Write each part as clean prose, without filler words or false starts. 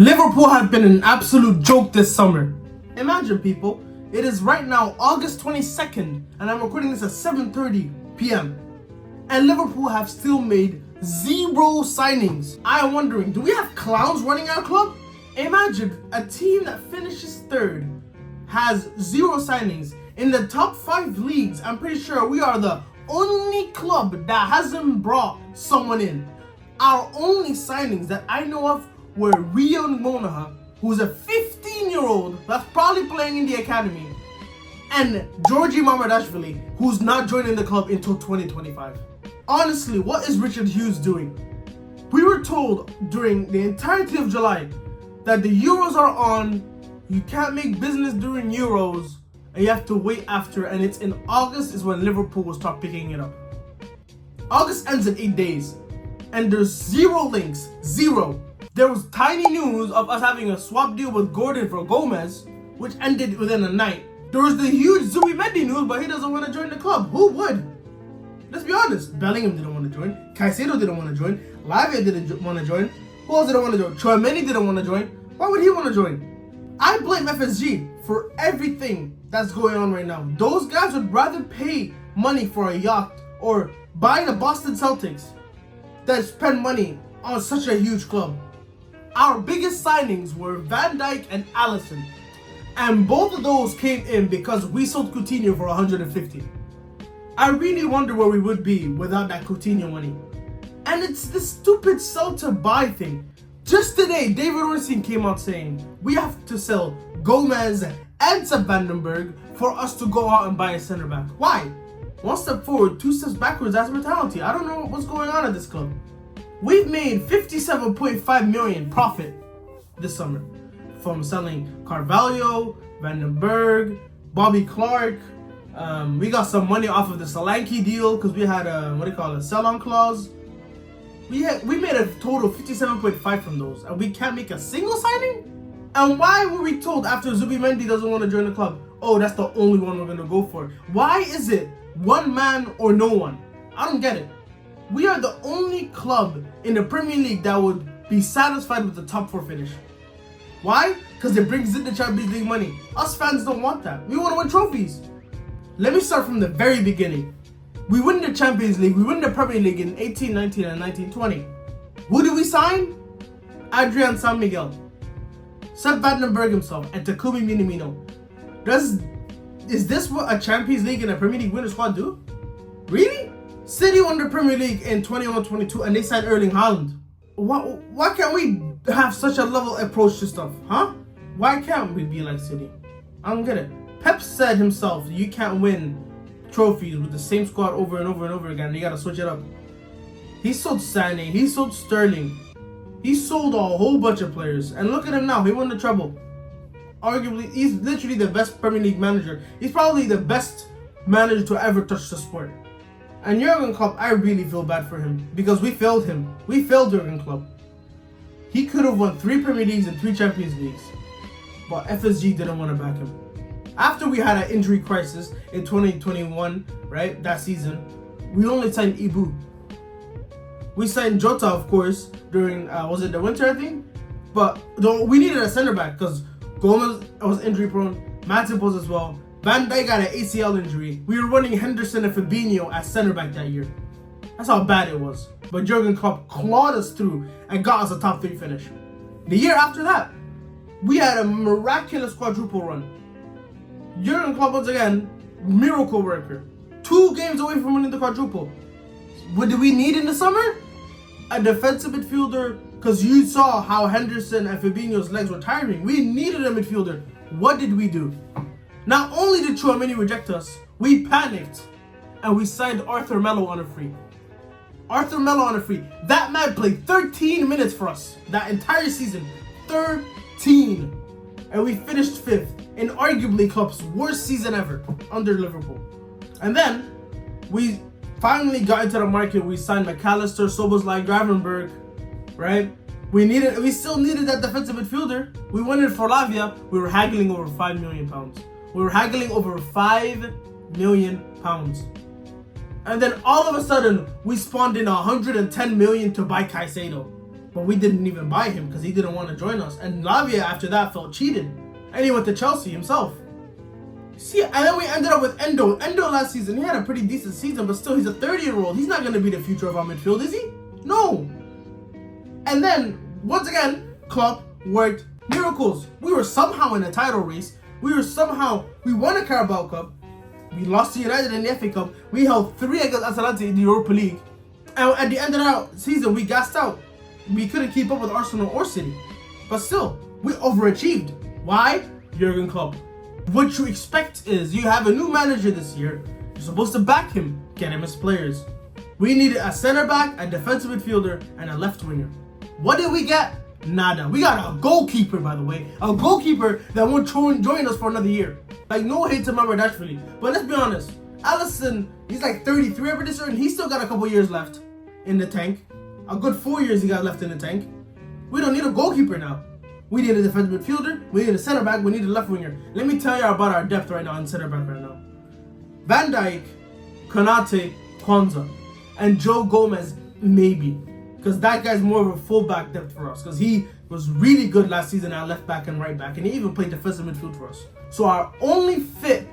Liverpool have been an absolute joke this summer. Imagine, people, it is right now August 22nd and I'm recording this at 7:30 p.m. and Liverpool have still made zero signings. I am wondering, do we have clowns running our club? Imagine a team that finishes third has zero signings. In the top 5 leagues, I'm pretty sure we are the only club that hasn't brought someone in. Our only signings that I know of were Rio Monaha, who's a 15-year-old that's probably playing in the academy, and Georgi Mamadashvili, who's not joining the club until 2025. Honestly, what is Richard Hughes doing? We were told during the entirety of July that the Euros are on, you can't make business during Euros, and you have to wait after, and it's in August is when Liverpool will start picking it up. August ends in 8 days, and there's zero links, zero. There was tiny news of us having a swap deal with Gordon for Gomez, which ended within a night. There was the huge Zubimendi news, but he doesn't want to join the club. Who would? Let's be honest. Bellingham didn't want to join. Caicedo didn't want to join. Lavia didn't want to join. Who else didn't want to join? Chouameni didn't want to join. Why would he want to join? I blame FSG for everything that's going on right now. Those guys would rather pay money for a yacht or buy the Boston Celtics than spend money on such a huge club. Our biggest signings were Van Dijk and Alisson, and both of those came in because we sold Coutinho for 150. I really wonder where we would be without that Coutinho money. And it's this stupid sell to buy thing. Just today, David Ornstein came out saying we have to sell Gomez and Sepp Vandenberg for us to go out and buy a center back. Why? 1 step forward, 2 steps backwards, that's mentality. I don't know what's going on at this club. We've made 57.5 million profit this summer from selling Carvalho, Vandenberg, Bobby Clark. We got some money off of the Solanke deal because we had a sell-on clause. We made a total of 57.5 from those, and we can't make a single signing? And why were we told after Zubimendi doesn't want to join the club, oh, that's the only one we're going to go for? Why is it one man or no one? I don't get it. We are the only club in the Premier League that would be satisfied with the top 4 finish. Why? Because it brings in the Champions League money. Us fans don't want that. We want to win trophies. Let me start from the very beginning. We win the Champions League, we win the Premier League in 18-19 and 19-20. Who did we sign? Adrian San Miguel, Sepp Vandenberg himself, and Takumi Minamino. Is this what a Champions League and a Premier League winner squad do? Really? City won the Premier League in 21-22 and they signed Erling Haaland. Why can't we have such a level approach to stuff, huh? Why can't we be like City? I don't get it. Pep said himself, you can't win trophies with the same squad over and over and over again. You gotta switch it up. He sold Sané, he sold Sterling, he sold a whole bunch of players. And look at him now, he won the treble. Arguably, he's literally the best Premier League manager. He's probably the best manager to ever touch the sport. And Jurgen Klopp, I really feel bad for him because we failed him. We failed Jurgen Klopp. He could have won 3 Premier Leagues and 3 Champions Leagues, but FSG didn't want to back him. After we had an injury crisis in 2021, right, that season, we only signed Ibu. We signed Jota, of course, during, was it the winter, I think? But we needed a center back because Gomez was injury prone, Matip was as well. Van Dijk got an ACL injury. We were running Henderson and Fabinho as center back that year. That's how bad it was. But Jurgen Klopp clawed us through and got us a top 3 finish. The year after that, we had a miraculous quadruple run. Jurgen Klopp, once again, miracle worker. 2 games away from winning the quadruple. What did we need in the summer? A defensive midfielder, because you saw how Henderson and Fabinho's legs were tiring. We needed a midfielder. What did we do? Not only did Chouameni reject us, we panicked and we signed Arthur Melo on a free. Arthur Melo on a free. That man played 13 minutes for us that entire season. 13. And we finished 5th in arguably Klopp's worst season ever under Liverpool. And then we finally got into the market. We signed McAllister, Szoboszlai, Gravenberg, right? We still needed that defensive midfielder. We went in for Lavia. We were haggling over £5 million. We were haggling over £5 million. And then all of a sudden, we spawned in 110 million to buy Caicedo. But we didn't even buy him because he didn't want to join us. And Lavia after that felt cheated. And he went to Chelsea himself. See, and then we ended up with Endo. Endo last season, he had a pretty decent season, but still, he's a 30-year-old. He's not going to be the future of our midfield, is he? No. And then, once again, Klopp worked miracles. We were somehow in a title race. We won a Carabao Cup. We lost to United in the FA Cup. We held 3 against Atalanta in the Europa League. And at the end of that season, we gassed out. We couldn't keep up with Arsenal or City. But still, we overachieved. Why? Jurgen Klopp. What you expect is you have a new manager this year. You're supposed to back him, get him as players. We needed a center back, a defensive midfielder, and a left winger. What did we get? Nada. We got a goalkeeper, by the way. A goalkeeper that won't join us for another year. Like, no hate to Mama Dashvili. But let's be honest. Alisson, he's like 33 every this year, and he's still got a couple years left in the tank. A good 4 years he got left in the tank. We don't need a goalkeeper now. We need a defensive midfielder. We need a center back. We need a left winger. Let me tell you about our depth right now in center back right now. Van Dijk, Konate, Kwanzaa, and Joe Gomez, maybe. Because that guy's more of a fullback depth for us. Because he was really good last season at left back and right back. And he even played defensive midfield for us. So our only fit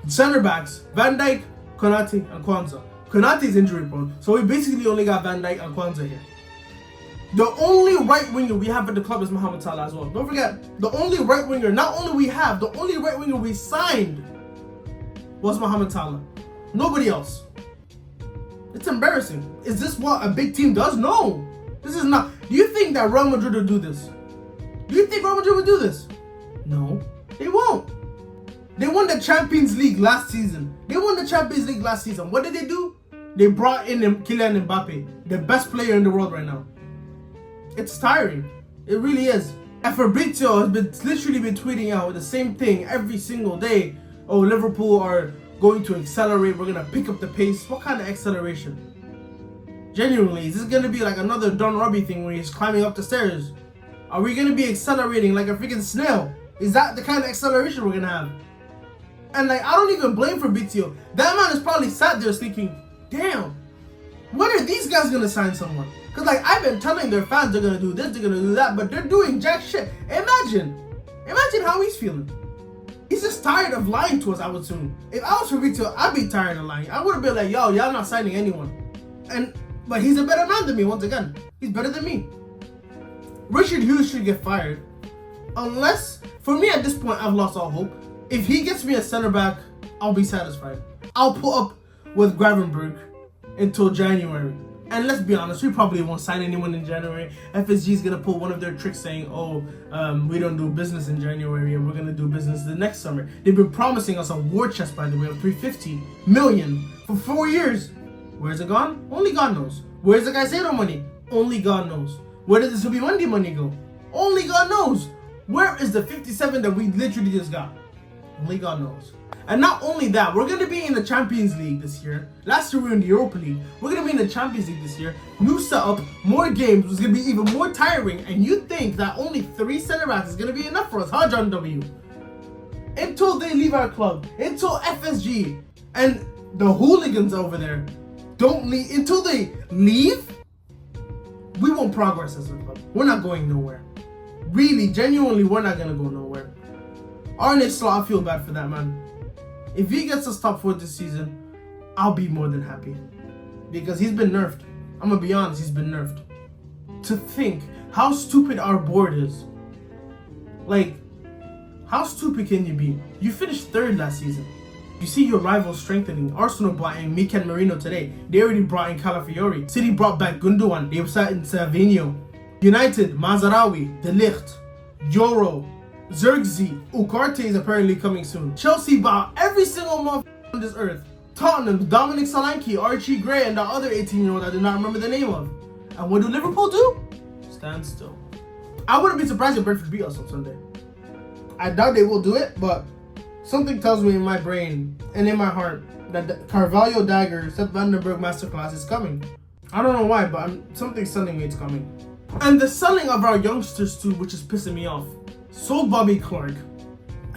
center backs, Van Dijk, Konate, and Kwanzaa. Konate's injury prone. So we basically only got Van Dijk and Kwanzaa here. The only right winger we have at the club is Mohamed Salah as well. Don't forget, the only right winger, not only we have, the only right winger we signed was Mohamed Salah. Nobody else. It's embarrassing. Is this what a big team does? No. This is not. Do you think that Real Madrid will do this? Do you think Real Madrid will do this? No. They won't. They won the Champions League last season. What did they do? They brought in Kylian Mbappe, the best player in the world right now. It's tiring. It really is. And Fabrizio has literally been tweeting out the same thing every single day. Oh, Liverpool are going to accelerate. We're going to pick up the pace. What kind of acceleration? Genuinely, is this going to be like another Don Robbie thing where he's climbing up the stairs? Are we going to be accelerating like a freaking snail? Is that the kind of acceleration we're going to have? And like, I don't even blame Fabrizio. That man is probably sat there thinking, damn, when are these guys going to sign someone? Because like, I've been telling their fans they're going to do this, they're going to do that, but they're doing jack shit. Imagine how he's feeling. He's just tired of lying to us, I would assume. If I was Fabrizio, I'd be tired of lying. I would have been like, yo, y'all not signing anyone. But he's a better man than me, once again. He's better than me. Richard Hughes should get fired. Unless, for me at this point, I've lost all hope. If he gets me a center back, I'll be satisfied. I'll put up with Gravenberg until January. And let's be honest, we probably won't sign anyone in January. FSG is going to pull one of their tricks saying, we don't do business in January and we're going to do business the next summer. They've been promising us a war chest, by the way, of 350 million for 4 years. Where's it gone? Only God knows. Where's the Caicedo money? Only God knows. Where did the Subimendi money go? Only God knows. Where is the 57 that we literally just got? Only God knows. And not only that, we're going to be in the Champions League this year. Last year we were in the Europa League. We're going to be in the Champions League this year. New setup, more games, was going to be even more tiring. And you think that only 3 center backs is going to be enough for us, huh, John W? Until they leave our club, until FSG and the hooligans over there don't leave, until they leave, we won't progress as a club. We're not going nowhere. Really, genuinely, we're not going to go nowhere. Arne Slot, I feel bad for that man. If he gets us top 4 this season, I'll be more than happy. Because he's been nerfed. I'm going to be honest, he's been nerfed. To think how stupid our board is. Like, how stupid can you be? You finished 3rd last season. You see your rivals strengthening. Arsenal brought in Mikel Merino today. They already brought in Calafiori. City brought back Gundogan. They sat in Savinho. United, Mazarawi, De Ligt, Joro, Zirkzee, Ugarte is apparently coming soon. Chelsea bought every single motherfucker on this earth. Tottenham, Dominic Solanke, Archie Gray, and the other 18-year-old I did not remember the name of. And what do Liverpool do? Stand still. I wouldn't be surprised if Brentford beat us on Sunday. I doubt they will do it, but something tells me in my brain and in my heart that the Carvalho Dagger, Seth Vandenberg Masterclass is coming. I don't know why, but something's telling me it's coming. And the selling of our youngsters too, which is pissing me off. So Bobby Clark,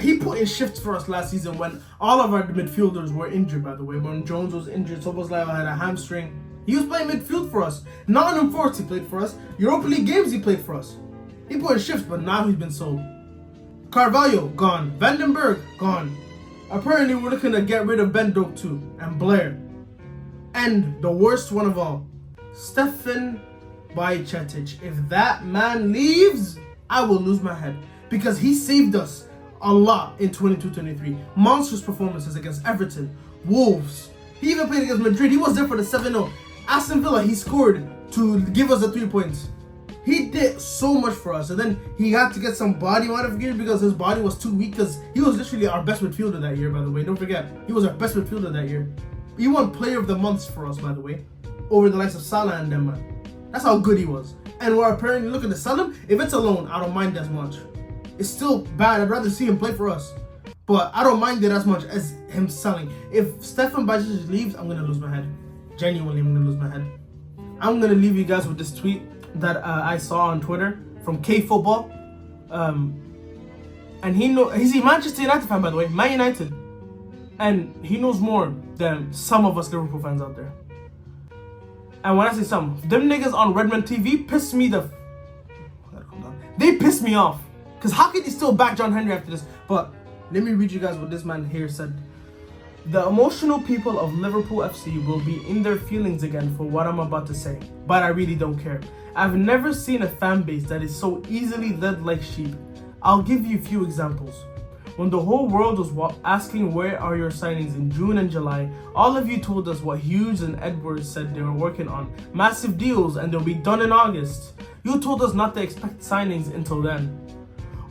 he put in shifts for us last season when all of our midfielders were injured, by the way. When Jones was injured, Szoboszlai had a hamstring. He was playing midfield for us. Nottingham Forest he played for us. Europa League games he played for us. He put in shifts, but now he's been sold. Carvalho, gone. Vandenberg, gone. Apparently we're looking to get rid of Ben Doak too. And Blair. And the worst one of all, Stefan Bajcetic. If that man leaves, I will lose my head. Because he saved us a lot in 22-23. Monstrous performances against Everton, Wolves. He even played against Madrid. He was there for the 7-0. Aston Villa, he scored to give us the 3 points. He did so much for us. And then he had to get some body modification because his body was too weak. Because he was literally our best midfielder that year, by the way. Don't forget, he was our best midfielder that year. He won Player of the Month for us, by the way, over the likes of Salah and them, man. That's how good he was. And we're apparently looking to sell him. If it's a loan, I don't mind as much. It's still bad. I'd rather see him play for us. But I don't mind it as much as him selling. If Stefan Bajcetic leaves, I'm going to lose my head. Genuinely, I'm going to lose my head. I'm going to leave you guys with this tweet that I saw on Twitter from K Football. And he's a Manchester United fan, by the way. Man United. And he knows more than some of us Liverpool fans out there. And when I say some, them niggas on Redmond TV pissed me They pissed me off. Because how can he still back John Henry after this? But let me read you guys what this man here said. The emotional people of Liverpool FC will be in their feelings again for what I'm about to say. But I really don't care. I've never seen a fan base that is so easily led like sheep. I'll give you a few examples. When the whole world was asking where are your signings in June and July, all of you told us what Hughes and Edwards said they were working on. Massive deals and they'll be done in August. You told us not to expect signings until then.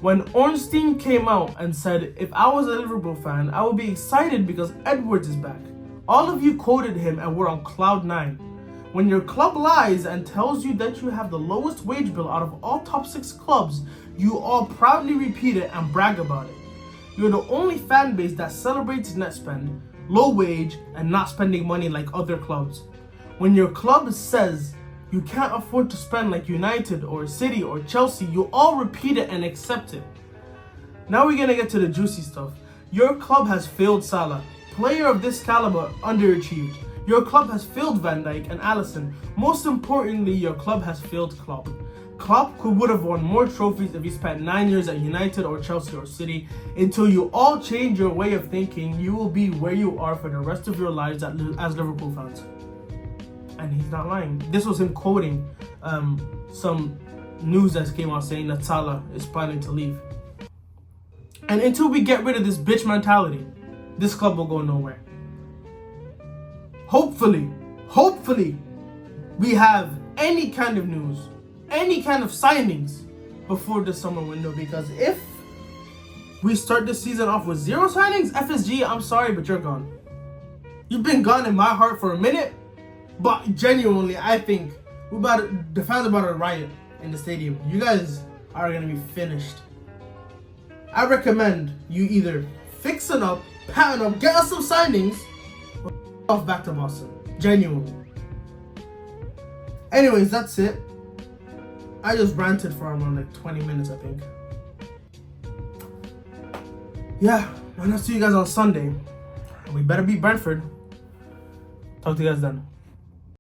When Ornstein came out and said, if I was a Liverpool fan, I would be excited because Edwards is back. All of you quoted him and were on cloud 9. When your club lies and tells you that you have the lowest wage bill out of all top 6 clubs, you all proudly repeat it and brag about it. You're the only fan base that celebrates net spend, low wage, and not spending money like other clubs. When your club says you can't afford to spend like United or City or Chelsea, you all repeat it and accept it. Now we're gonna get to the juicy stuff. Your club has failed Salah. Player of this caliber underachieved. Your club has failed Van Dijk and Alisson. Most importantly, your club has failed Klopp. Klopp would have won more trophies if he spent 9 years at United or Chelsea or City. Until you all change your way of thinking, you will be where you are for the rest of your lives as Liverpool fans. And he's not lying. This was him quoting some news that came out saying that Salah is planning to leave. And until we get rid of this bitch mentality, this club will go nowhere. Hopefully, we have any kind of news, any kind of signings before the summer window, because if we start this season off with 0 signings, FSG, I'm sorry, but you're gone. You've been gone in my heart for a minute, but genuinely, I think the fans are about to riot in the stadium. You guys are going to be finished. I recommend you either fixing up, pattern up, get us some signings, or off back to Boston. Genuinely. Anyways, that's it. I just ranted for around like 20 minutes, I think. Yeah, and I'll see you guys on Sunday. We better beat Brentford. Talk to you guys then.